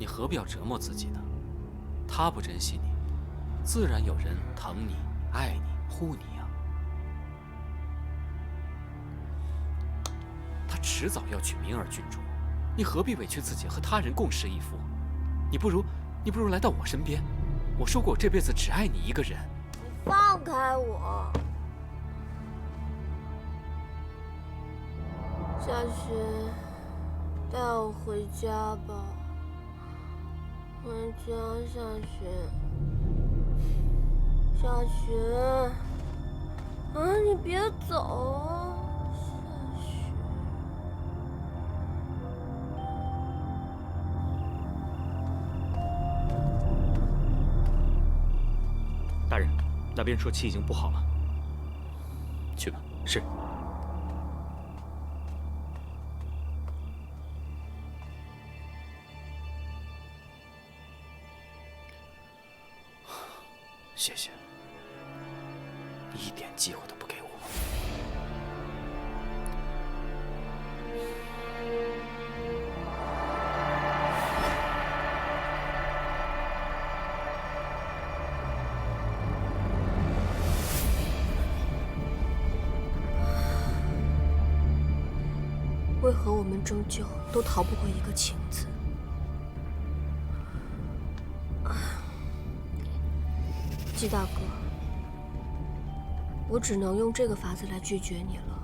你何必要折磨自己呢？他不珍惜你，自然有人疼你、爱你、护你呀。他迟早要娶明儿郡主，你何必委屈自己和他人共侍一夫？你不如来到我身边。我说过，我这辈子只爱你一个人。你放开我！夏雪，带我回家吧。回家，夏雪。夏雪，啊，你别走啊，夏雪。大人，那边说气已经不好了。去吧。是。谢谢，你一点机会都不给我。为何我们终究都逃不过一个情字？季大哥，我只能用这个法子来拒绝你了，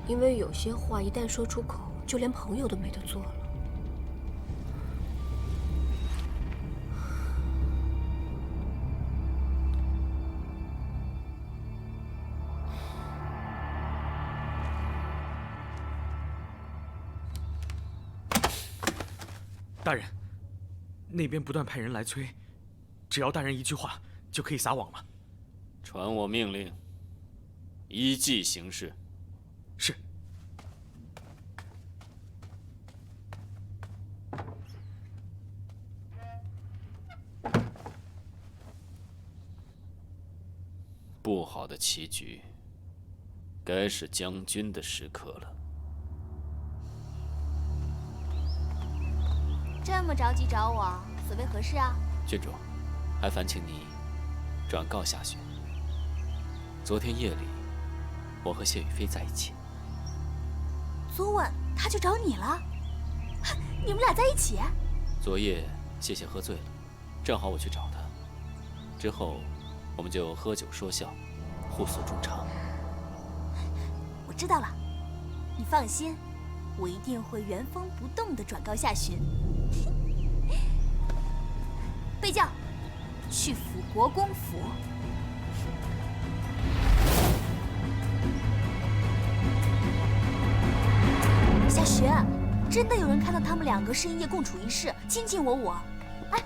因为有些话一旦说出口，就连朋友都没得做了。大人，那边不断派人来催，只要大人一句话，就可以撒网了。传我命令，依计行事。是。不好的棋局，该是将军的时刻了。这么着急找我，所谓何事啊？郡主，还烦请你转告夏雪，昨天夜里我和谢雨菲在一起。昨晚他就找你了？你们俩在一起？昨夜谢谢喝醉了，正好我去找他，之后我们就喝酒说笑，互诉衷肠。我知道了，你放心，我一定会原封不动地转告夏寻。备轿，去辅国公府。夏寻，真的有人看到他们两个深夜共处一室，卿卿我我。哎，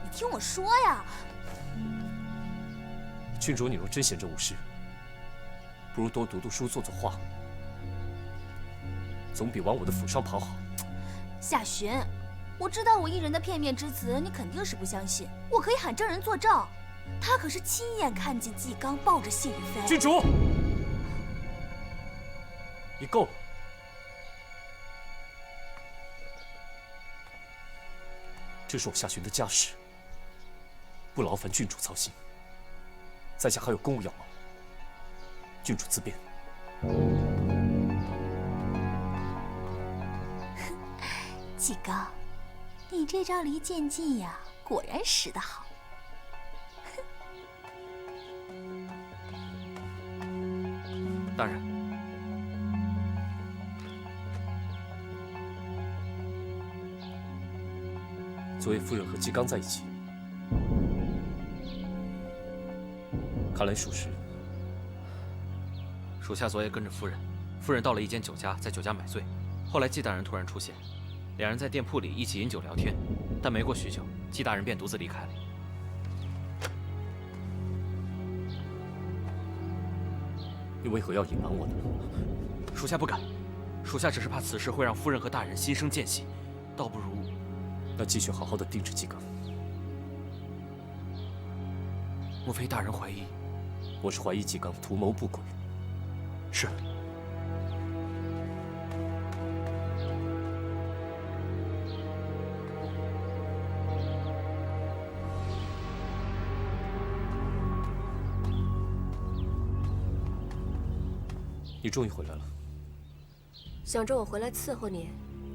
你听我说呀。郡主，你若真闲着无事，不如多读读书，做做画，总比往我的府上跑好。夏寻，我知道我一人的片面之词，你肯定是不相信。我可以喊证人作证，他可是亲眼看见纪刚抱着谢雨菲。郡主，你够了。这是我夏寻的家事，不劳烦郡主操心。在下还有公务要忙，郡主自便。纪刚，你这招离间计呀，果然使得好。大人，昨夜夫人和纪刚在一起，看来属实。属下昨夜跟着夫人，夫人到了一间酒家，在酒家买醉，后来纪大人突然出现，两人在店铺里一起饮酒聊天，但没过许久，纪大人便独自离开了。你为何要隐瞒我呢？属下不敢，属下只是怕此事会让夫人和大人心生间隙，倒不如……那继续好好的盯着纪刚。莫非大人怀疑？我是怀疑纪刚图谋不轨。是。你终于回来了。想着我回来伺候你，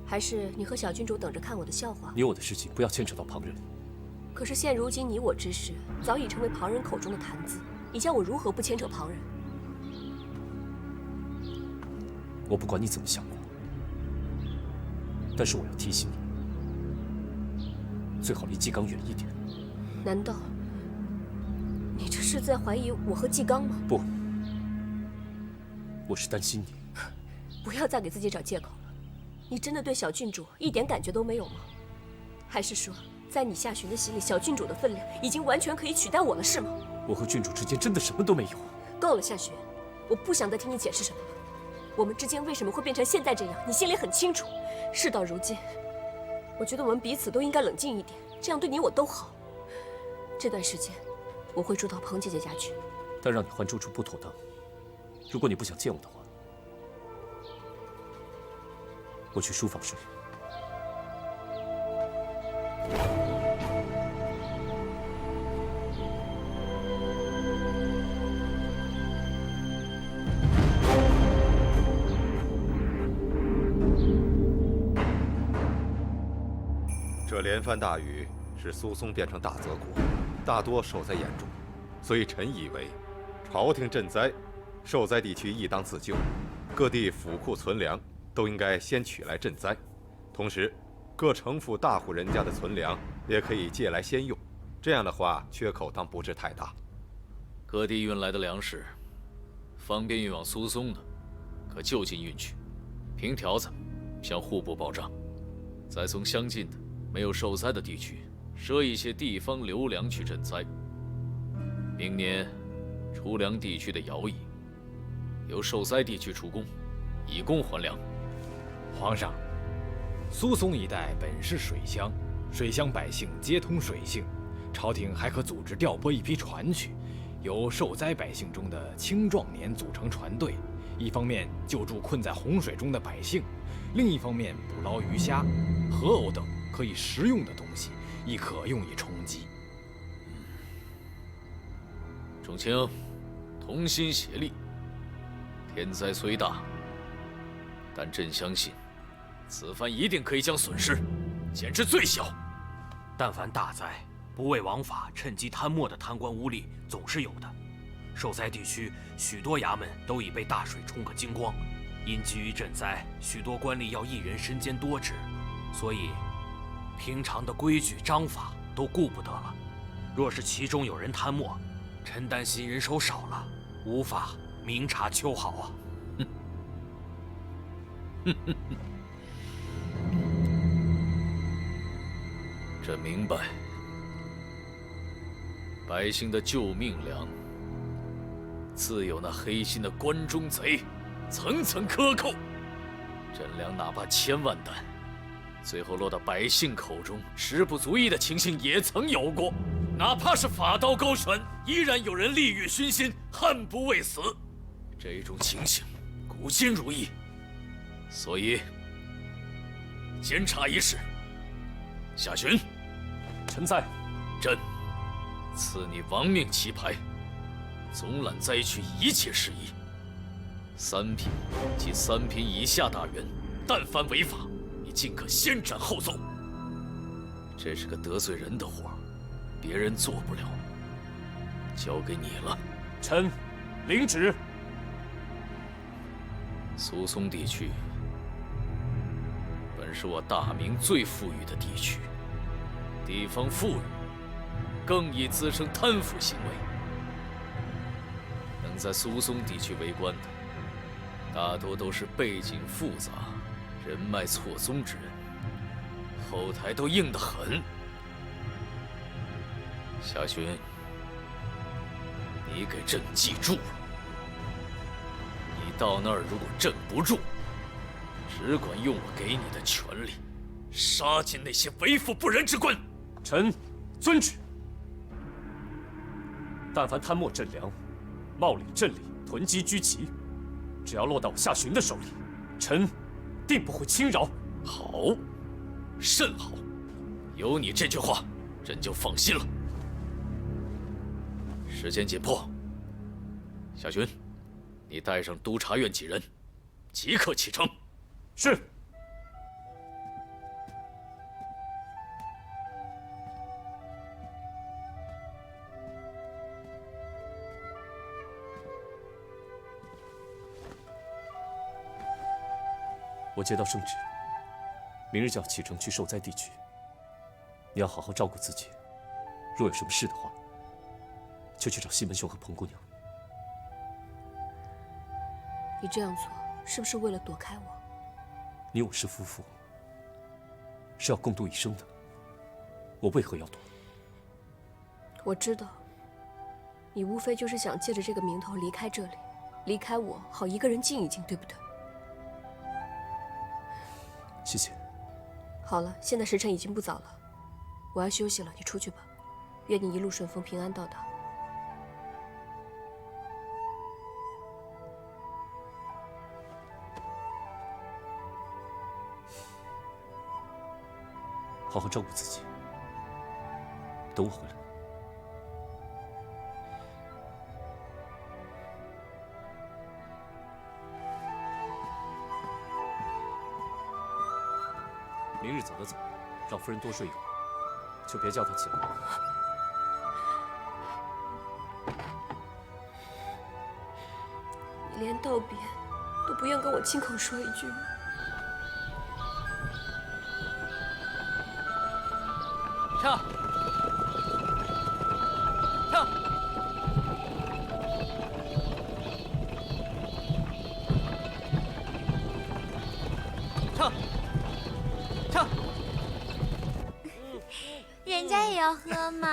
还是你和小郡主等着看我的笑话？你我的事情不要牵扯到旁人。可是现如今你我之事早已成为旁人口中的谈资，你叫我如何不牵扯旁人？我不管你怎么想过，但是我要提醒你，最好离纪刚远一点。难道你这是在怀疑我和纪刚吗？不，我是担心你。不要再给自己找借口了。你真的对小郡主一点感觉都没有吗？还是说，在你夏寻的心里，小郡主的分量已经完全可以取代我了，是吗？我和郡主之间真的什么都没有。够了，夏寻，我不想再听你解释什么了。我们之间为什么会变成现在这样，你心里很清楚。事到如今，我觉得我们彼此都应该冷静一点，这样对你我都好。这段时间，我会住到彭姐姐家去。但让你还住处不妥当。如果你不想见我的话，我去书房睡。这连番大雨使苏松变成大泽国，大多受灾严重，所以臣以为，朝廷赈灾，受灾地区亦当自救，各地府库存粮都应该先取来赈灾，同时，各城府大户人家的存粮也可以借来先用，这样的话缺口当不致太大。各地运来的粮食，方便运往苏松的，可就近运去，凭条子向户部报账，再从相近的没有受灾的地区赊一些地方留粮去赈灾。明年出粮地区的徭役，由受灾地区出工，以供还粮。皇上，苏松一带本是水乡，水乡百姓皆通水性，朝廷还可组织调拨一批船去，由受灾百姓中的青壮年组成船队，一方面救助困在洪水中的百姓，另一方面捕捞鱼虾、河藕等可以食用的东西，亦可用以充饥。众卿，同心协力。天灾虽大，但朕相信，此番一定可以将损失减至最小。但凡大灾，不畏王法、趁机贪墨的贪官污吏总是有的。受灾地区许多衙门都已被大水冲个精光，因急于赈灾，许多官吏要一人身兼多职，所以平常的规矩章法都顾不得了。若是其中有人贪墨，臣担心人手少了，无法明察秋毫啊！朕明白，百姓的救命粮，自有那黑心的关中贼层层克扣。朕粮哪怕1000万担，最后落到百姓口中食不足矣的情形也曾有过。哪怕是法刀高悬，依然有人利欲熏心，恨不畏死。这种情形古今如一，所以监察一事，夏寻，臣在。朕赐你亡命旗牌，总揽灾区一切事宜。3品及3品以下大员，但凡违法，你尽可先斩后奏。这是个得罪人的活，别人做不了，交给你了。臣领旨。苏松地区本是我大明最富裕的地区，地方富裕，更易滋生贪腐行为。能在苏松地区为官的，大多都是背景复杂、人脉错综之人，后台都硬得很。夏寻，你给朕记住了，你到那儿如果镇不住，只管用我给你的权力，杀尽那些为富不仁之官。臣遵旨。但凡贪墨赈粮、冒领镇里、囤积居奇，只要落到我夏寻的手里，臣定不会轻饶。好，甚好，有你这句话，朕就放心了。时间紧迫，夏寻，你你带上督察院几人，即刻启程。是。我接到圣旨，明日就要启程去受灾地区。你要好好照顾自己，若有什么事的话，就去找西门兄和彭姑娘。你这样做是不是为了躲开我？你我是夫妇，是要共度一生的，我为何要躲？我知道，你无非就是想借着这个名头离开这里，离开我，好一个人静一静，对不对？谢谢。好了，现在时辰已经不早了，我要休息了，你出去吧。愿你一路顺风，平安到达。好好照顾自己，等我回来。明日走的早，让夫人多睡一会儿，就别叫她起来。你连道别都不愿跟我亲口说一句吗？跳！跳！跳！跳！人家也要喝嘛。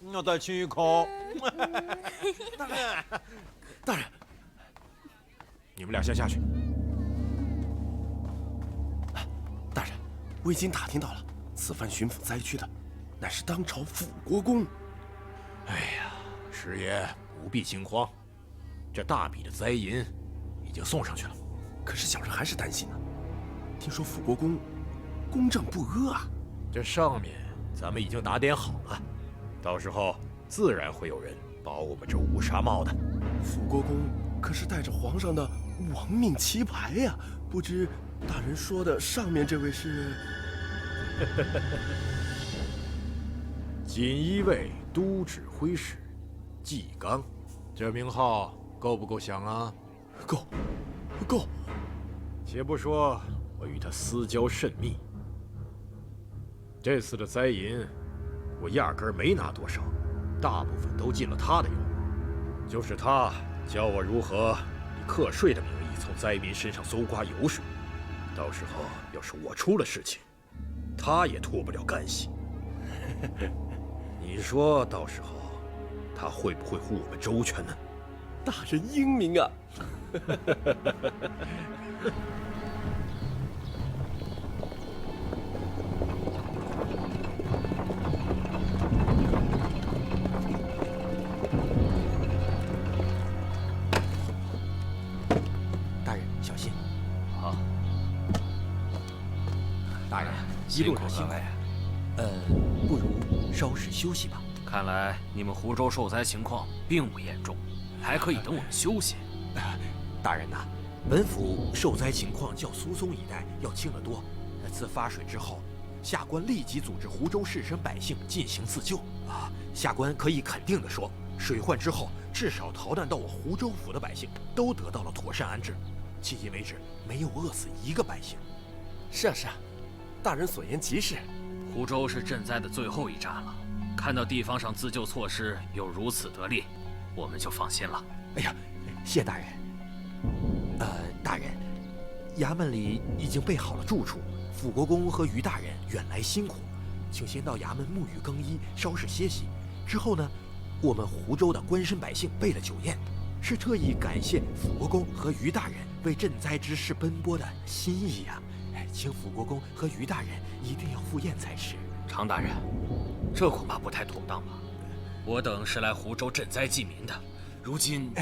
我再亲一口。大人，你们俩先下去。大人，我已经打听到了，此番巡抚灾区的，乃是当朝辅国公。哎呀，师爷不必惊慌，这大笔的灾银已经送上去了。可是小人还是担心呢。听说辅国公公正不阿啊。这上面咱们已经打点好了，到时候自然会有人保我们这乌纱帽的。辅国公可是带着皇上的亡命旗牌呀，不知大人说的上面这位是？锦衣卫都指挥使纪刚，这名号够不够响啊？够，够。且不说我与他私交甚密，这次的灾银我压根儿没拿多少，大部分都进了他的腰。就是他教我如何以课税的名义从灾民身上搜刮油水，到时候要是我出了事情，他也脱不了干系。你说到时候他会不会护我们周全呢？大人英明啊！大人小心！好。大人一路上辛苦。不如稍事休息吧。看来你们湖州受灾情况并不严重，还可以等我们休息。大人呐，本府受灾情况较苏松一带要轻得多。自发水之后，下官立即组织湖州士绅百姓进行自救。下官可以肯定地说，水患之后，至少逃难到我湖州府的百姓都得到了妥善安置，迄今为止没有饿死一个百姓。是啊是啊，大人所言极是。湖州是赈灾的最后一站了，看到地方上自救措施有如此得力，我们就放心了。哎呀，谢大人。大人，衙门里已经备好了住处，辅国公和于大人远来辛苦，请先到衙门沐浴更衣，稍事歇息。之后呢，我们湖州的官绅百姓备了酒宴，是特意感谢辅国公和于大人为赈灾之事奔波的心意啊！请辅国公和于大人一定要赴宴才是。常大人，这恐怕不太妥当吧？我等是来湖州赈灾济民的，如今……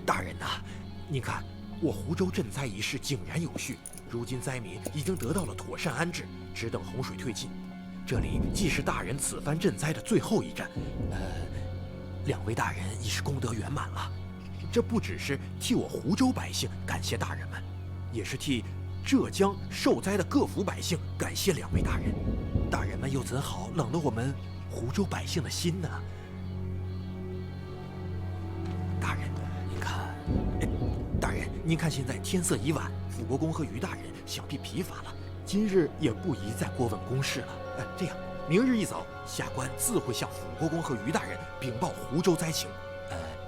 大人呐，您看，我湖州赈灾一事井然有序，如今灾民已经得到了妥善安置，只等洪水退尽。这里既是大人此番赈灾的最后一站，两位大人已是功德圆满了。这不只是替我湖州百姓感谢大人们，也是替浙江受灾的各府百姓感谢2位大人。大人们又怎好冷了我们湖州百姓的心呢？大人，您看，大人，您看现在天色已晚，辅国公和于大人想必疲乏了，今日也不宜再过问公事了。这样，明日一早，下官自会向辅国公和于大人禀报湖州灾情。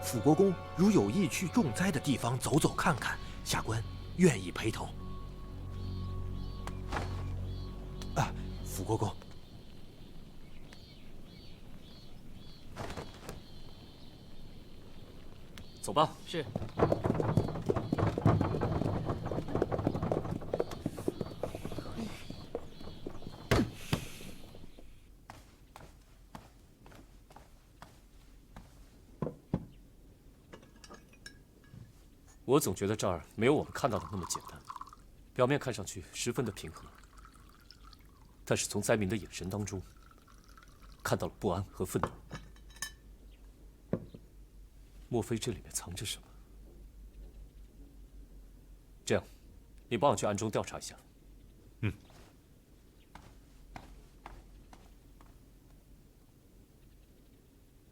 辅国公如有意去重灾的地方走走看看，下官愿意陪同。辅国公，走吧。是。我总觉得这儿没有我们看到的那么简单，表面看上去十分的平和，但是从灾民的眼神当中，看到了不安和愤怒。莫非这里面藏着什么？这样，你帮我去暗中调查一下。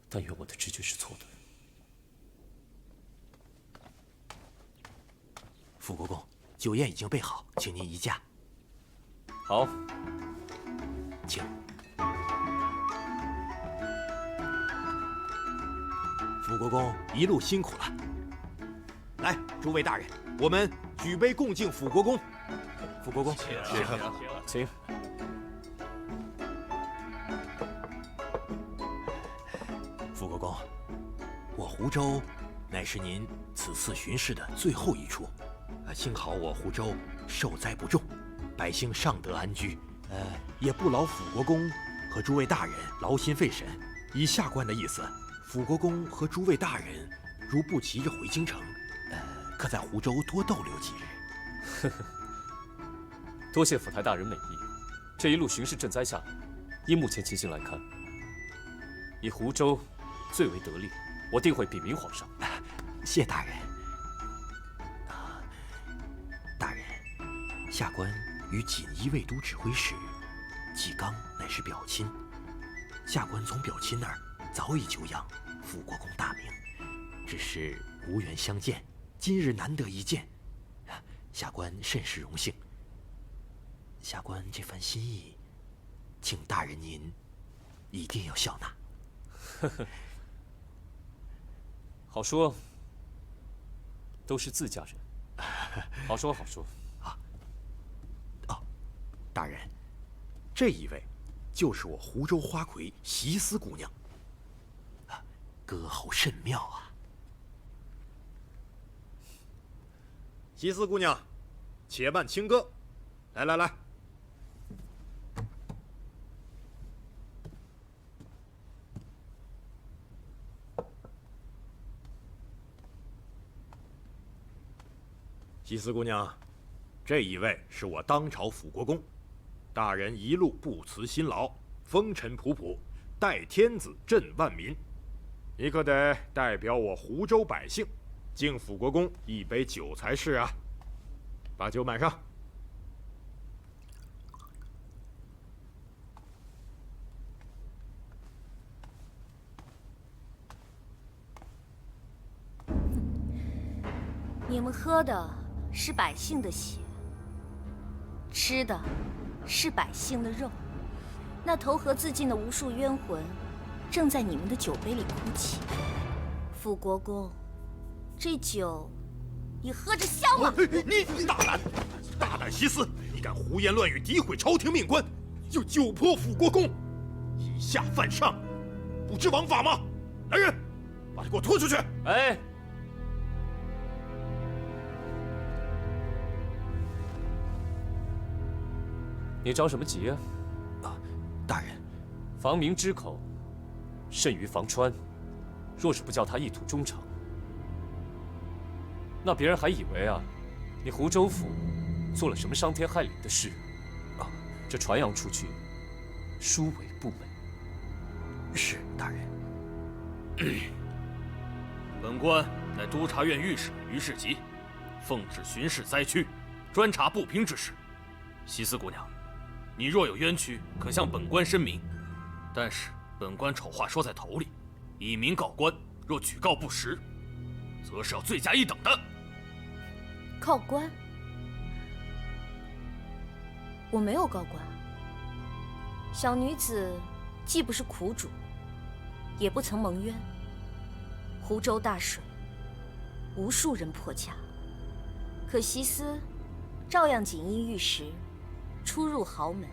但愿我的直觉是错的。辅国公，酒宴已经备好，请您移驾。好，请。辅国公一路辛苦了。来，诸位大人，我们举杯共敬辅国公。辅国公，请。辅国公，我湖州乃是您此次巡视的最后一处。幸好我湖州受灾不重，百姓尚得安居，也不劳辅国公和诸位大人劳心费神。依下官的意思，辅国公和诸位大人如不急着回京城，可在湖州多逗留几日。多谢府台大人美意。这一路巡视赈灾下来，依目前情形来看，以湖州最为得力，我定会禀明皇上。谢大人。大人，下官与锦衣卫都指挥使纪刚乃是表亲，下官从表亲那儿早已久仰辅国公大名，只是无缘相见，今日难得一见，下官甚是荣幸。下官这番心意，请大人您一定要笑纳。好说，都是自家人。好说好说。大人，这一位就是我湖州花魁席思姑娘，歌喉甚妙啊。席思姑娘，且伴清歌。来来来。席思姑娘，这一位是我当朝辅国公，大人一路不辞辛劳，风尘仆仆，代天子镇万民，你可得代表我湖州百姓，敬辅国公一杯酒才是啊！把酒满上。你们喝的是百姓的血，吃的是百姓的肉，那投河自尽的无数冤魂，正在你们的酒杯里哭泣。辅国公，这酒你喝着香吗？你大胆西斯！你敢胡言乱语，诋毁朝廷命官，又酒泼辅国公，以下犯上，不知王法吗？来人，把他给我拖出去！哎。你着什么急啊？大人，防民之口，甚于防川。若是不叫他一吐衷肠，那别人还以为啊，你湖州府做了什么伤天害理的事啊！这传扬出去，殊为不美。是大人。本官乃督察院御史于世吉，奉旨巡视灾区，专查不平之事。西斯姑娘，你若有冤屈，可向本官申明。但是本官丑话说在头里，以民告官，若举告不实，则是要罪加一等的。告官？我没有告官。小女子既不是苦主，也不曾蒙冤。湖州大水，无数人破家，可席思照样锦衣玉食，出入豪门，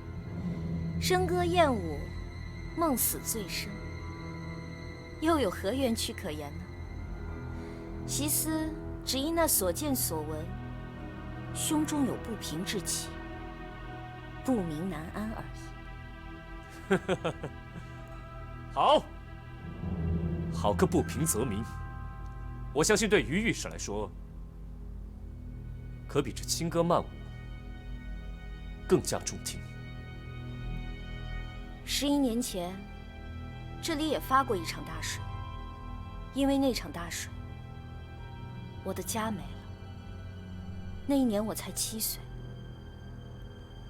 笙歌燕舞，梦死醉生，又有何冤屈可言呢？席思只因那所见所闻，胸中有不平之气，不明难安而已。好，好个不平则鸣。我相信对于御史来说，可比这轻歌曼舞更加中听。11年前，这里也发过一场大水，因为那场大水，我的家没了。那一年我才7岁，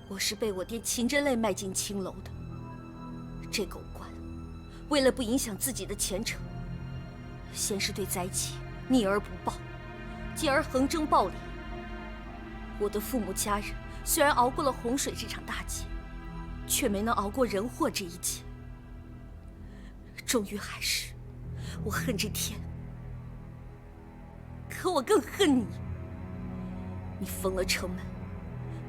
我是被我爹噙着泪迈进青楼的。这狗官为了不影响自己的前程，先是对灾情逆而不报，继而横征暴敛。我的父母家人虽然熬过了洪水这场大劫，却没能熬过人祸这一劫。终于还是我恨这天，可我更恨你。你封了城门，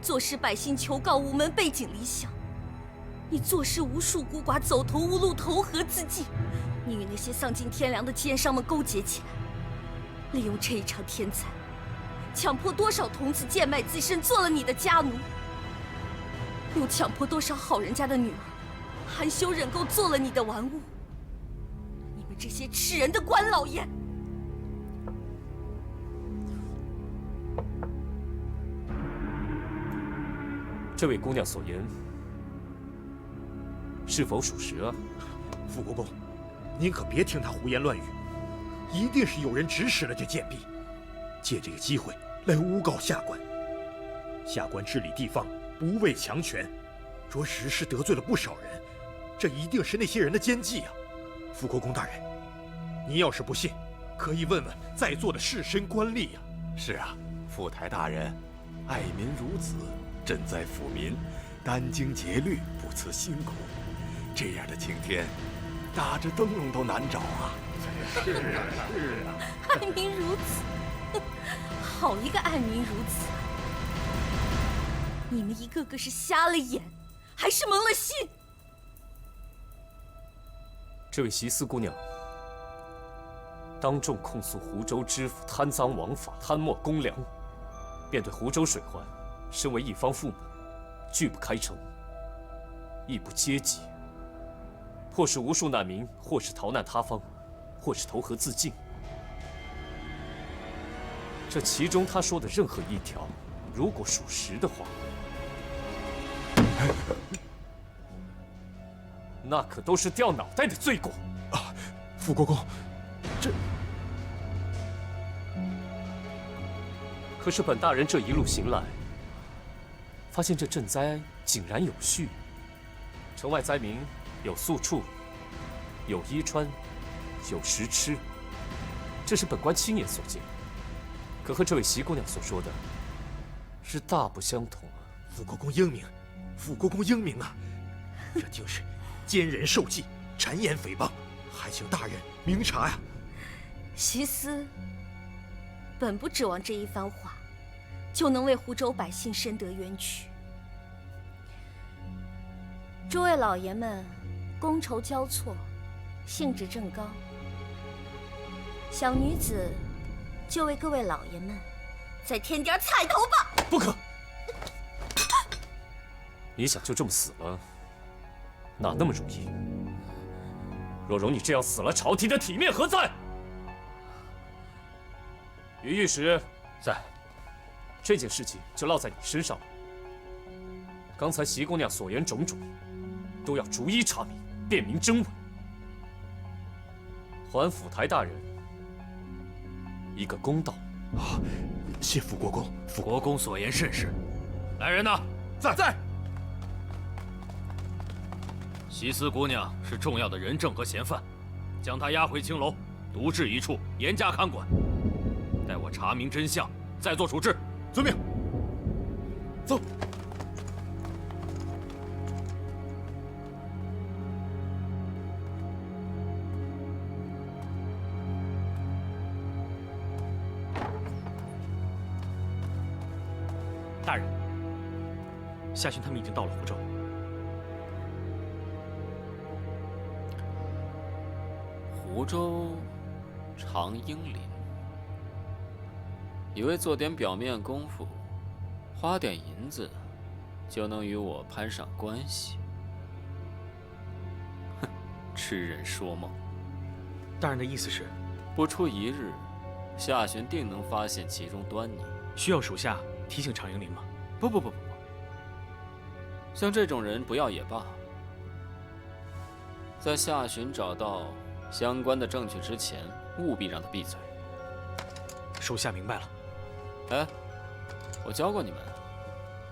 坐视百姓求告无门，背井离乡。你坐视无数孤寡走投无路，投河自尽。你与那些丧尽天良的奸商们勾结起来，利用这一场天灾，强迫多少童子贱卖自身，做了你的家奴；又强迫多少好人家的女儿含羞忍垢，做了你的玩物。你们这些吃人的官老爷！这位姑娘所言，是否属实啊？傅国公，您可别听他胡言乱语，一定是有人指使了这贱婢，借这个机会来诬告下官。下官治理地方不畏强权，着实是得罪了不少人，这一定是那些人的奸计啊！傅国公大人，您要是不信，可以问问在座的士绅官吏啊。是啊，副台大人，爱民如子，赈灾抚民，殚精竭虑，不辞辛苦。这样的晴天，打着灯笼都难找啊！是啊，是啊，爱民如子，好一个爱民如子！你们一个个是瞎了眼，还是蒙了心？这位席思姑娘，当众控诉湖州知府贪赃枉法、贪墨公粮，便对湖州水患，身为一方父母，拒不开城，亦不接济，迫使无数难民或是逃难他方，或是投河自尽。这其中他说的任何一条，如果属实的话，那可都是掉脑袋的罪过啊！傅国公，这……可是本大人这一路行来，发现这赈灾井然有序，城外灾民有宿处，有衣穿，有食吃，这是本官亲眼所见。可和这位席姑娘所说的，是大不相同啊！傅国公英明，傅国公英明啊！这竟是奸人受计，谗言诽谤，还请大人明察呀！席思本不指望这一番话就能为湖州百姓深得冤屈。诸位老爷们觥筹交错，兴致正高，小女子就为各位老爷们再添点彩头吧！不可！你想就这么死了，哪那么容易？若容你这样死了，朝廷的体面何在？于御史，在。这件事情就落在你身上了。刚才席姑娘所言种种，都要逐一查明，辨明真伪。还府台大人，一个公道。啊，谢辅国公。国公所言甚是。来人呐！在。西斯姑娘是重要的人证和嫌犯，将她押回青楼，独置一处，严加看管。待我查明真相，再做处置。遵命。走。大人，夏巡他们已经到了湖州。湖州长英林，以为做点表面功夫，花点银子，就能与我攀上关系。哼，痴人说梦。大人的意思是，不出一日，夏巡定能发现其中端倪。需要属下提醒常英林吗？不，像这种人不要也罢。在夏巡找到相关的证据之前，务必让他闭嘴。属下明白了。哎，我教过你们，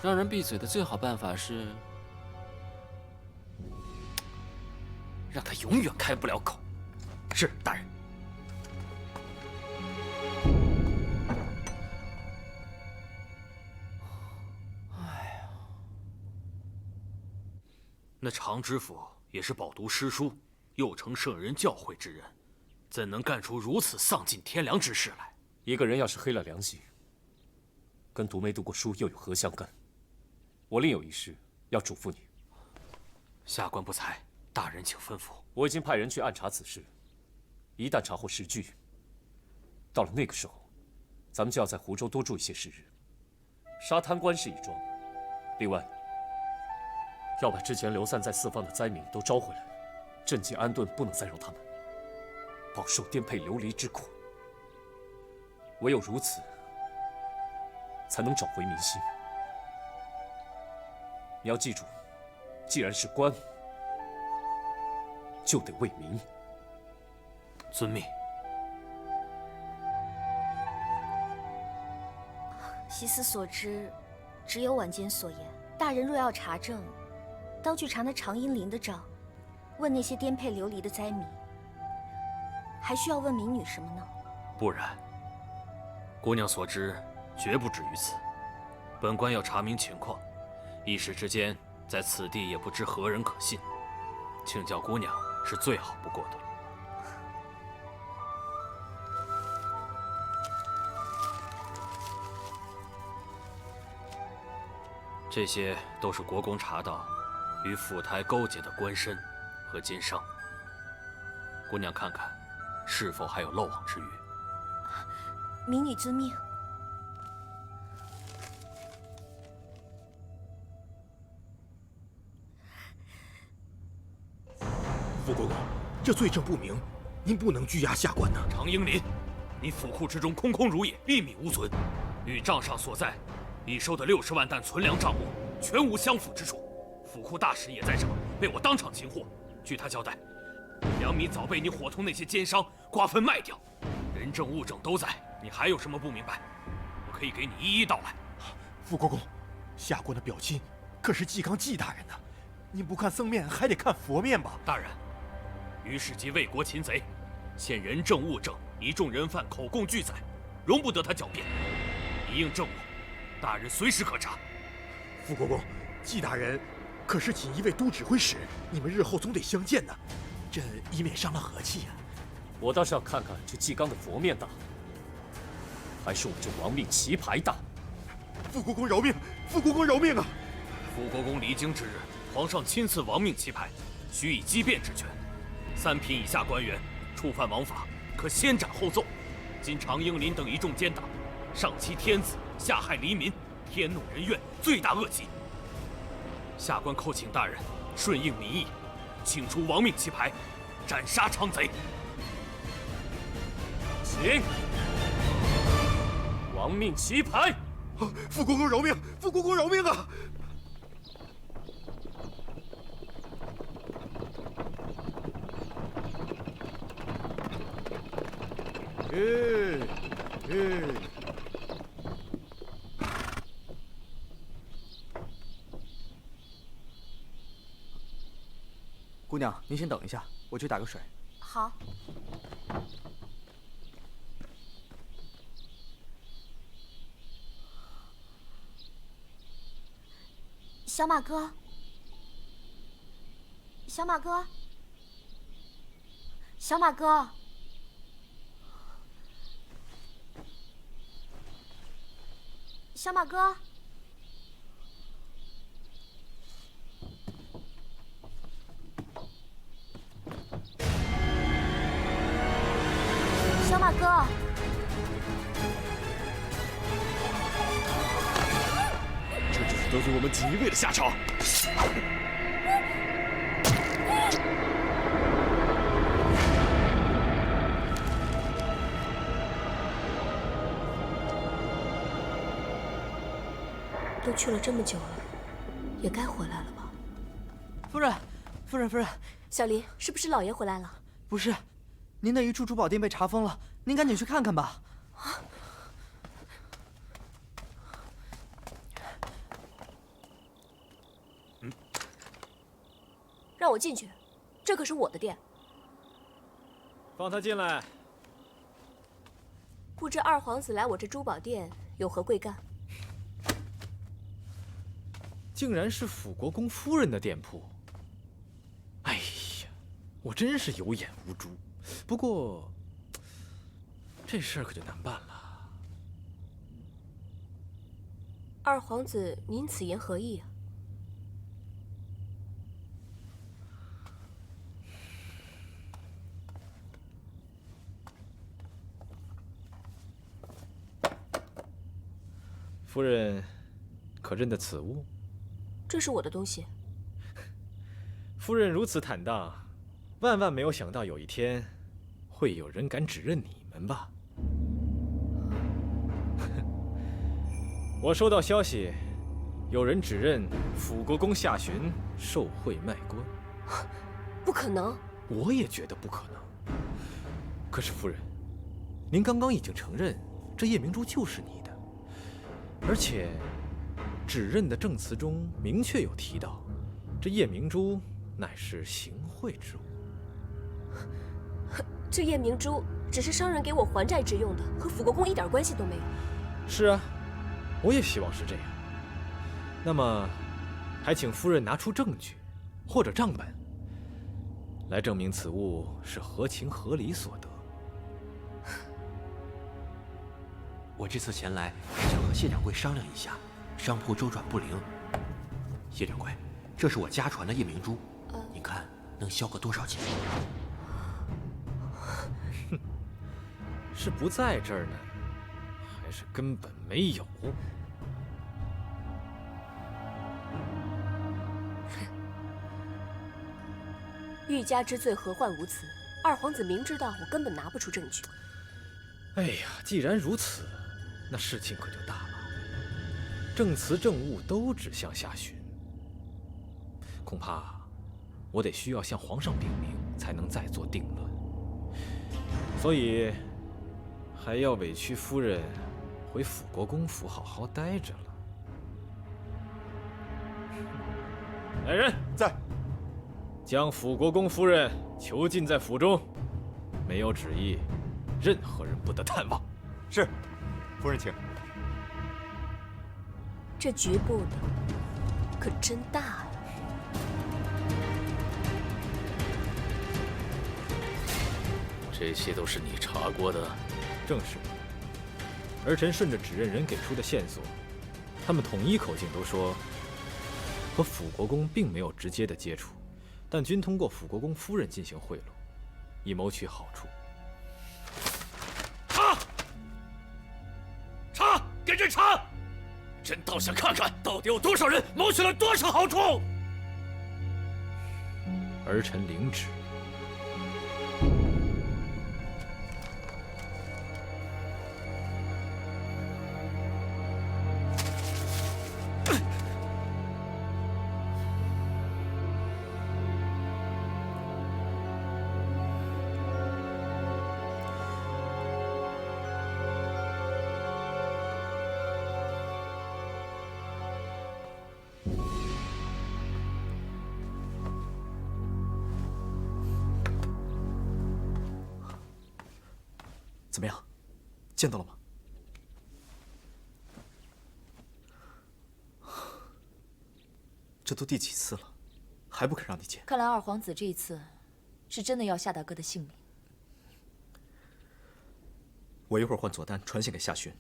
让人闭嘴的最好办法是让他永远开不了口。是，大人。那常知府也是饱读诗书，又承圣人教诲之人，怎能干出如此丧尽天良之事来？一个人要是黑了良心，跟读没读过书又有何相干？我另有一事要嘱咐你。下官不才，大人请吩咐。我已经派人去暗查此事，一旦查获实据，到了那个时候，咱们就要在湖州多住一些时日。杀贪官是一桩，另外要把之前流散在四方的灾民都招回来，镇静安顿，不能再让他们饱受颠沛流离之苦。唯有如此，才能找回民心。你要记住，既然是官，就得为民。遵命。西司所知，只有晚间所言。大人若要查证，当去查那常英林的账，问那些颠沛流离的灾民，还需要问民女什么呢？不然，姑娘所知绝不止于此。本官要查明情况，一时之间在此地也不知何人可信，请教姑娘是最好不过的了。这些都是国公查到与府台勾结的官绅和奸商，姑娘看看，是否还有漏网之鱼？民女遵命。副国公，这罪证不明，您不能拘押下官呐。常英林，你府库之中空空如也，一米无存，与账上所在已收的60万担存粮账目全无相符之处。府库大使也在场，被我当场擒获。据他交代，粮米早被你伙同那些奸商瓜分卖掉，人证物证都在。你还有什么不明白？我可以给你一一道来。副国公，下官的表亲可是纪纲纪大人呐，您不看僧面还得看佛面吧？大人，于是即为国擒贼，现人证物证，一众人犯口供俱载，容不得他狡辩。一应证物，大人随时可查。副国公，纪大人可是锦衣卫都指挥使，你们日后总得相见呢，这以免伤了和气呀。我倒是要看看这纪纲的佛面大，还是我这亡命旗牌大。副国公饶命！副国公饶命啊！副国公离京之日，皇上亲赐亡命旗牌，许以机变之权。3品以下官员触犯王法，可先斩后奏。今常英林等一众奸党，上欺天子，下害黎民，天怒人怨，罪大恶极。下官叩请大人顺应民意，请出亡命旗牌，斩杀常贼。请亡命旗牌。副国公饶命！副国公饶命啊！姑娘，您先等一下，我去打个水。好。小马哥，小马哥，小马哥，小马哥，小马哥。这就是得罪我们锦衣卫的下场。都去了这么久了，也该回来了吧？夫人，夫人，夫人，小林，是不是老爷回来了？不是，您的一处珠宝店被查封了，您赶紧去看看吧。让我进去，这可是我的店。放他进来。不知二皇子来我这珠宝店有何贵干？竟然是辅国公夫人的店铺。哎呀，我真是有眼无珠。不过，这事儿可就难办了。二皇子，您此言何意啊？夫人，可认得此物？这是我的东西。夫人如此坦荡，万万没有想到有一天，会有人敢指认你们吧？我收到消息，有人指认辅国公夏洵受贿卖官。不可能！我也觉得不可能。可是夫人，您刚刚已经承认这夜明珠就是你的，而且指认的证词中明确有提到，这夜明珠乃是行贿之物。这夜明珠只是商人给我还债之用的，和辅国公一点关系都没有。是啊，我也希望是这样。那么，还请夫人拿出证据，或者账本，来证明此物是合情合理所得。我这次前来是想和谢掌柜商量一下，商铺周转不灵。谢掌柜，这是我家传的夜明珠，你看能销个多少钱？哼，是不在这儿呢，还是根本没有？欲加之罪，何患无辞？二皇子明知道我根本拿不出证据。哎呀，既然如此，那事情可就大了。证词证物都指向夏洵，恐怕我得需要向皇上禀明，才能再做定论。所以，还要委屈夫人回辅国公府好好待着了。来人，在。将辅国公夫人囚禁在府中，没有旨意，任何人不得探望。是，夫人请。这局部的可真大呀！这些都是你查过的？正是。儿臣顺着指认人给出的线索，他们统一口径都说，和辅国公并没有直接的接触。但均通过辅国公夫人进行贿赂，以谋取好处。查！查！给朕查！朕倒想看看，到底有多少人谋取了多少好处。儿臣领旨。怎么样？见到了吗？这都第几次了，还不肯让你见？看来二皇子这一次是真的要夏大哥的性命。我一会儿换佐丹传信给夏巡。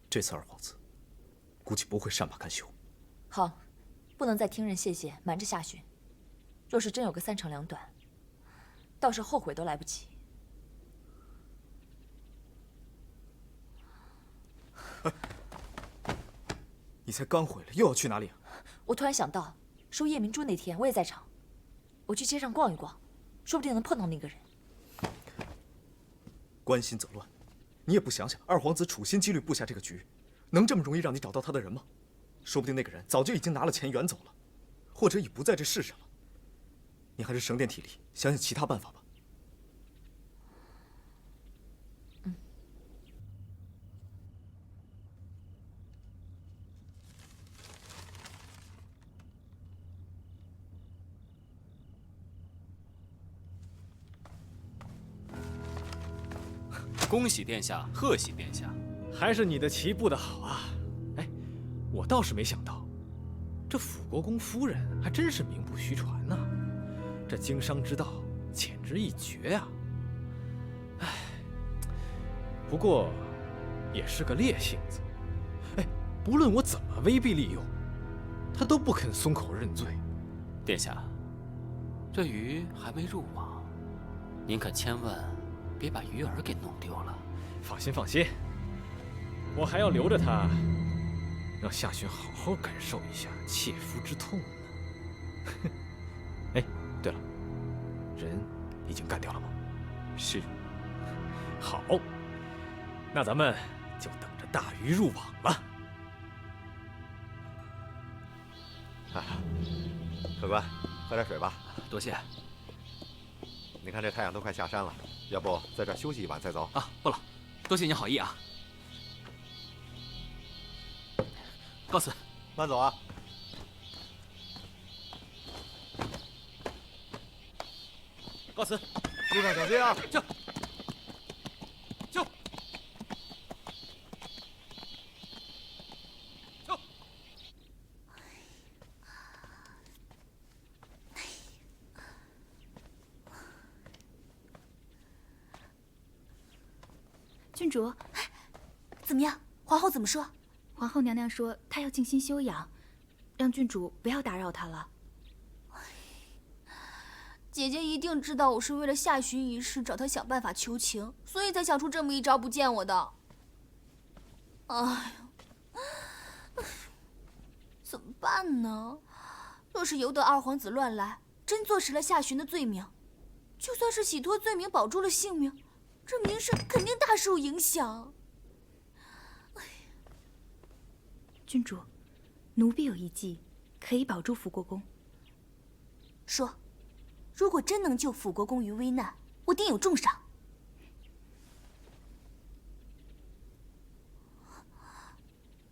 这次二皇子估计不会善罢甘休。好，不能再听任谢谢瞒着夏巡。若是真有个3长2短，到时后悔都来不及。你才刚回来，又要去哪里啊？我突然想到，收夜明珠那天我也在场，我去街上逛一逛，说不定能碰到那个人。关心则乱，你也不想想，二皇子处心积虑布下这个局，能这么容易让你找到他的人吗？说不定那个人早就已经拿了钱远走了，或者已不在这世上了。你还是省点体力，想想其他办法吧。恭喜殿下，贺喜殿下！还是你的棋布得好啊！哎，我倒是没想到，这辅国公夫人还真是名不虚传呐。这经商之道简直一绝呀！哎，不过也是个烈性子。哎，不论我怎么威逼利诱，他都不肯松口认罪。殿下，这鱼还没入网，您可千万别把鱼饵给弄丢了。放心放心，我还要留着它，让夏巡好好感受一下切肤之痛呢。哎，对了，人已经干掉了吗？是。好，那咱们就等着大鱼入网了。客官，喝点水吧。多谢。你看这太阳都快下山了，要不在这儿休息一晚再走？啊，不了，多谢您好意啊。告辞。慢走啊。告辞。路上小心啊！就。郡主，怎么样？皇后怎么说？皇后娘娘说她要静心休养，让郡主不要打扰她了。姐姐一定知道我是为了夏巡一事找她想办法求情，所以才想出这么一招不见我的。哎呀，怎么办呢？若是由得二皇子乱来，真坐实了夏巡的罪名，就算是洗脱罪名保住了性命，这名声肯定大受影响。郡主，奴婢有一计，可以保住辅国公。说，如果真能救辅国公于危难，我定有重赏。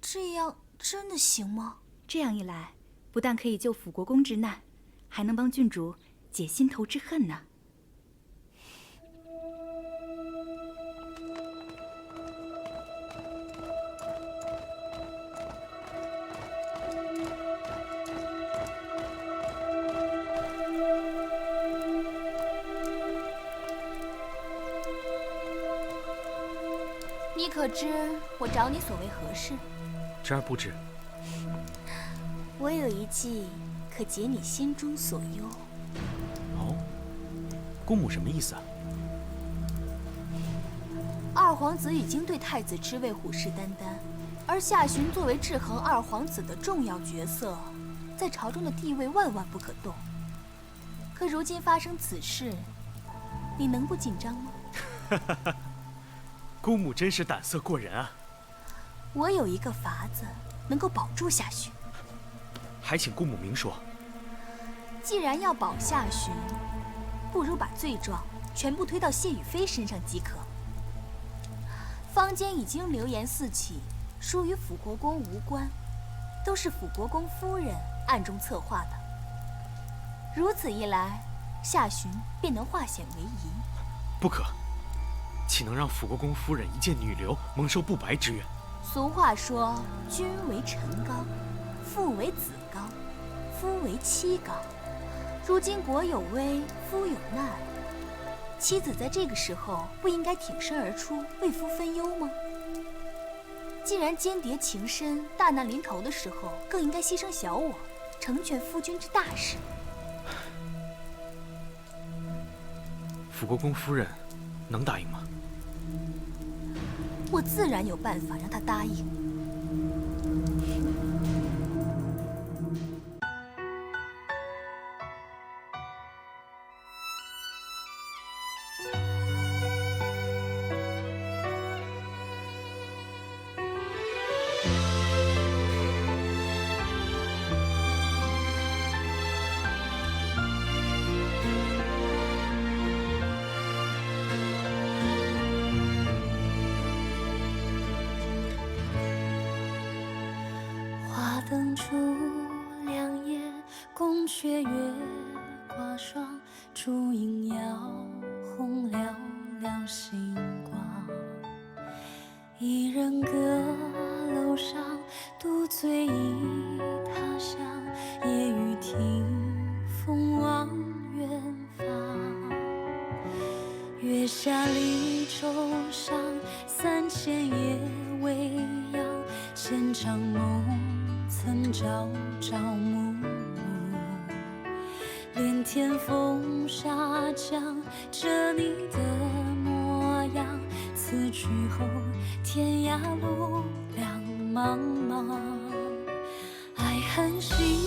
这样真的行吗？这样一来，不但可以救辅国公之难，还能帮郡主解心头之恨呢。你可知我找你所为何事？侄儿不知。我有一计可解你心中所忧。哦，姑母什么意思啊？二皇子已经对太子之位虎视眈眈，而夏巡作为制衡二皇子的重要角色，在朝中的地位万万不可动。可如今发生此事，你能不紧张吗？姑母真是胆色过人啊！我有一个法子能够保住夏巡，还请姑母明说。既然要保夏巡，不如把罪状全部推到谢雨菲身上即可。坊间已经流言四起，说与辅国公无关，都是辅国公夫人暗中策划的。如此一来，夏巡便能化险为夷。不可，岂能让辅国公夫人一介女流蒙受不白之冤？俗话说：“君为臣纲，父为子纲，夫为妻纲。”如今国有危，夫有难，妻子在这个时候不应该挺身而出，为夫分忧吗？既然间谍情深，大难临头的时候，更应该牺牲小我，成全夫君之大事。辅国公夫人能答应吗？我自然有办法让他答应。灯烛两夜，宫阙月挂霜，烛影摇红寥寥星光。一人阁楼上，独醉忆他乡。夜雨听风望远方。月下离舟上，3000夜未央。闲长梦。曾朝朝暮暮，连天风沙降，着你的模样。此去后，天涯路两茫茫，爱恨心。